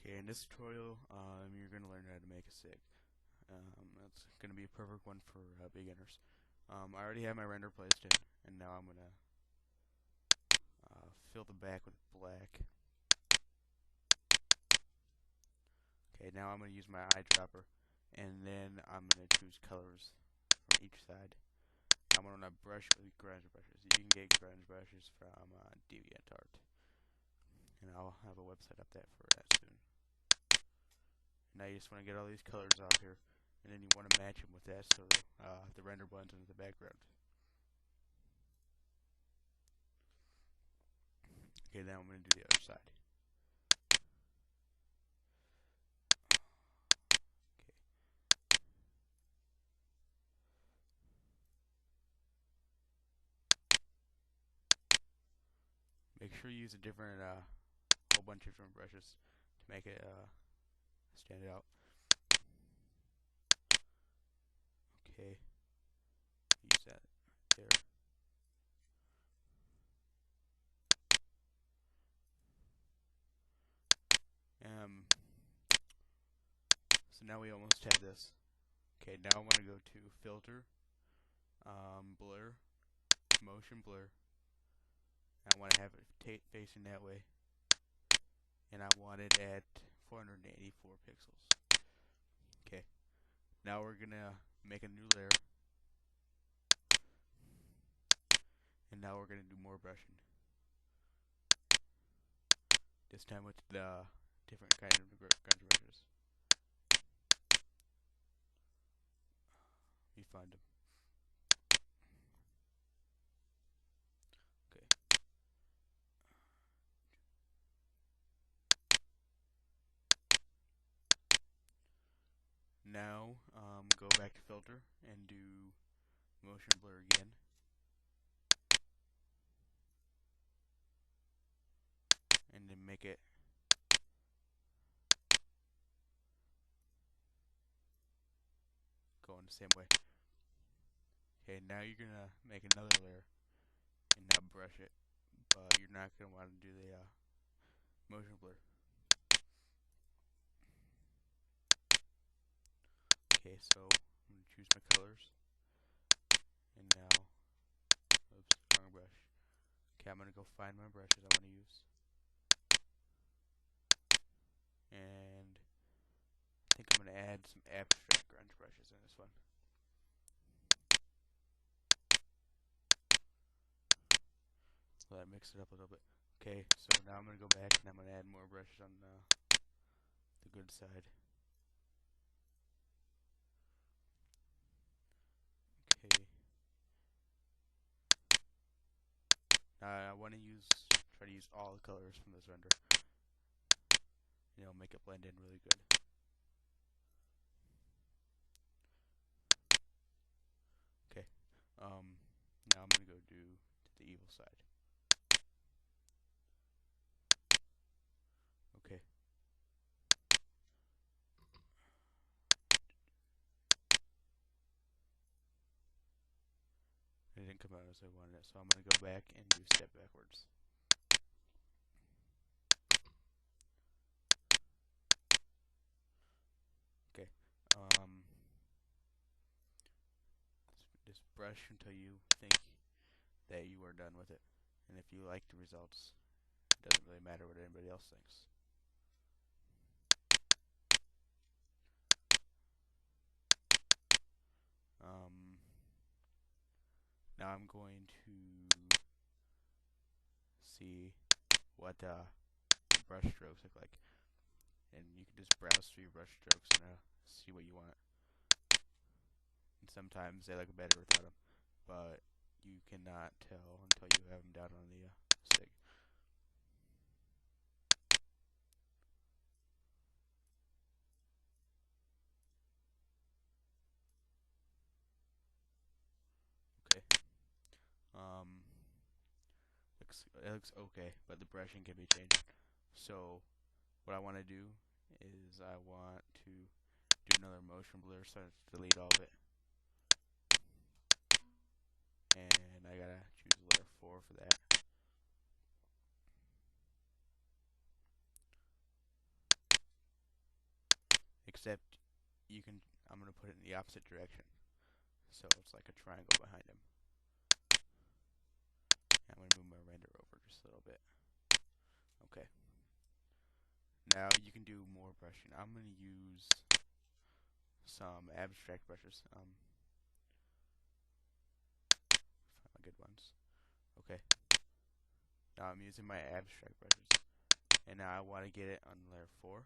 Okay, in this tutorial, you're going to learn how to make a SIG. That's going to be a perfect one for beginners. I already have my render placed in, and now I'm going to fill the back with black. Okay, now I'm going to use my eyedropper, and then I'm going to choose colors from each side. I'm going to brush with grunge brushes. You can get grunge brushes from DeviantArt, and I'll have a website up there for that soon. Now you just want to get all these colors out here, and then you want to match them with that so the render blends into the background. Okay, now I'm going to do the other side. Make sure you use a different, whole bunch of different brushes to make it stand out. Okay, use that there. So now we almost have this. Okay, now I want to go to Filter, Blur, Motion Blur. I want to have it facing that way, and I want it at 484 pixels. Okay, now we're gonna make a new layer, and now we're gonna do more brushing. This time with the different kind of grunge brushes. We find them. Okay. Now, go back to Filter and do Motion Blur again. And then make it go in the same way. Okay, now you're gonna make another layer and now brush it, but you're not gonna want to do the motion blur. Okay, so I'm gonna choose my colors, and now, oops, wrong brush. Okay, I'm gonna go find my brushes I want to use, and I think I'm gonna add some abstract grunge brushes in this one. Let that mix it up a little bit. Okay, so now I'm going to go back and I'm going to add more brushes on the good side. Okay. Now I want to try to use all the colors from this render. And it'll make it blend in really good. Okay. Now I'm going to go to the evil side. Okay. It didn't come out as I wanted it, so I'm going to go back and do step backwards. Okay. Just brush until you think that you are done with it. And if you like the results, it doesn't really matter what anybody else thinks. Now I'm going to see what the brush strokes look like, and you can just browse through your brush strokes and see what you want. And sometimes they look better without them, but you cannot tell until you have them down on the SIG. Okay. It looks okay, but the brushing can be changed. So what I want to do is I want to do another motion blur, so I delete all of it. And I gotta choose layer 4 for that. you can, I'm going to put it in the opposite direction. So it's like a triangle behind him. I'm going to move my render over just a little bit. Okay. Now you can do more brushing. I'm going to use some abstract brushes. Find my good ones. Okay. Now I'm using my abstract brushes. And now I want to get it on layer 4.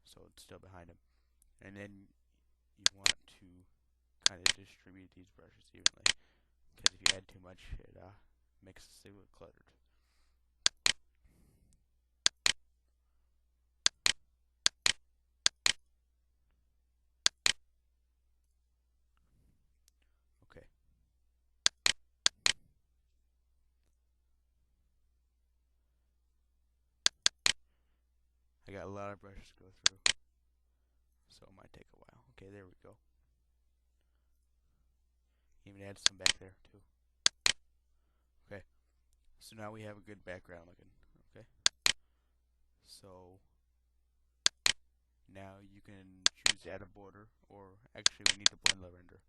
So it's still behind him. And then you want to kind of distribute these brushes evenly. Because if you add too much, it makes the sig look cluttered. Okay. I got a lot of brushes to go through, so it might take a while. Okay, there we go. Even add some back there too. Okay, so now we have a good background looking. Okay, so now you can choose to add a border, or actually we need to blend the render.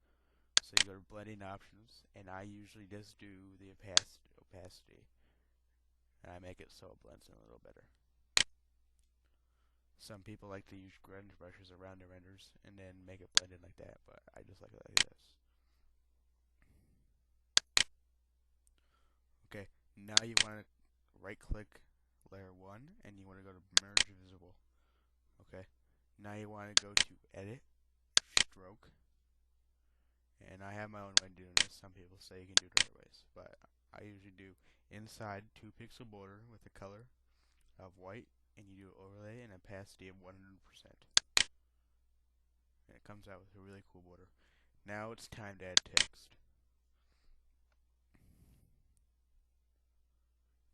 So you go to blending options, and I usually just do the opacity, and I make it so it blends in a little better. Some people like to use grunge brushes around their renders and then make it blend in like that, but I just like it like this. Okay, now you want to right click layer 1 and you want to go to merge visible. Okay, now you want to go to edit, stroke, and I have my own way of doing this. Some people say you can do it other ways, but I usually do inside 2 pixel border with a color of white, and you do overlay and opacity of 100%. And it comes out with a really cool border. Now it's time to add text.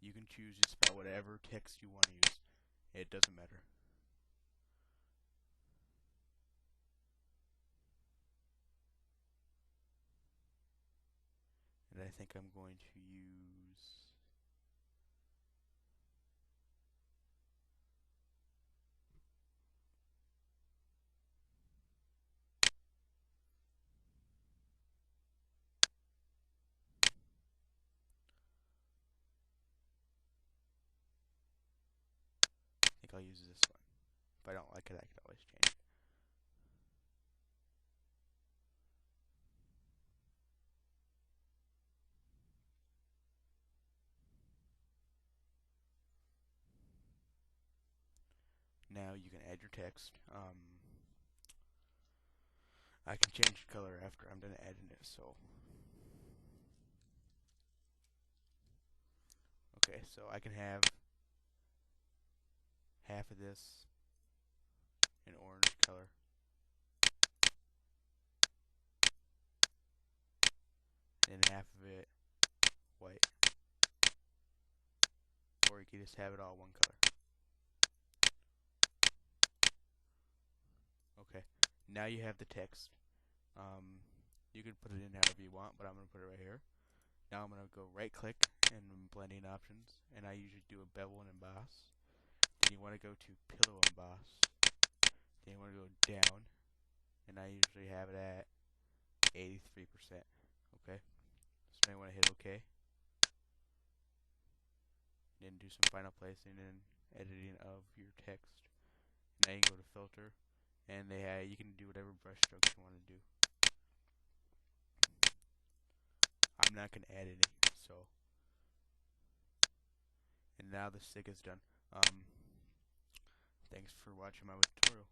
You can choose just about whatever text you want to use. It doesn't matter. And I think I'm going to use I'll use this one. If I don't like it, I can always change it. Now you can add your text. I can change the color after I'm done adding it, so. Okay, so I can have half of this in orange color. And half of it white. Or you can just have it all one color. Okay, now you have the text. You can put it in however you want, but I'm going to put it right here. Now I'm going to go right click and blending options, and I usually do a bevel and emboss. Then you want to go to pillow emboss. Then you want to go down, and I usually have it at 83%. Okay, so now you want to hit OK. Then do some final placing and editing of your text. Now you can go to filter, and you can do whatever brush strokes you want to do. I'm not going to add any, so. And now the sig is done. Thanks for watching my tutorial.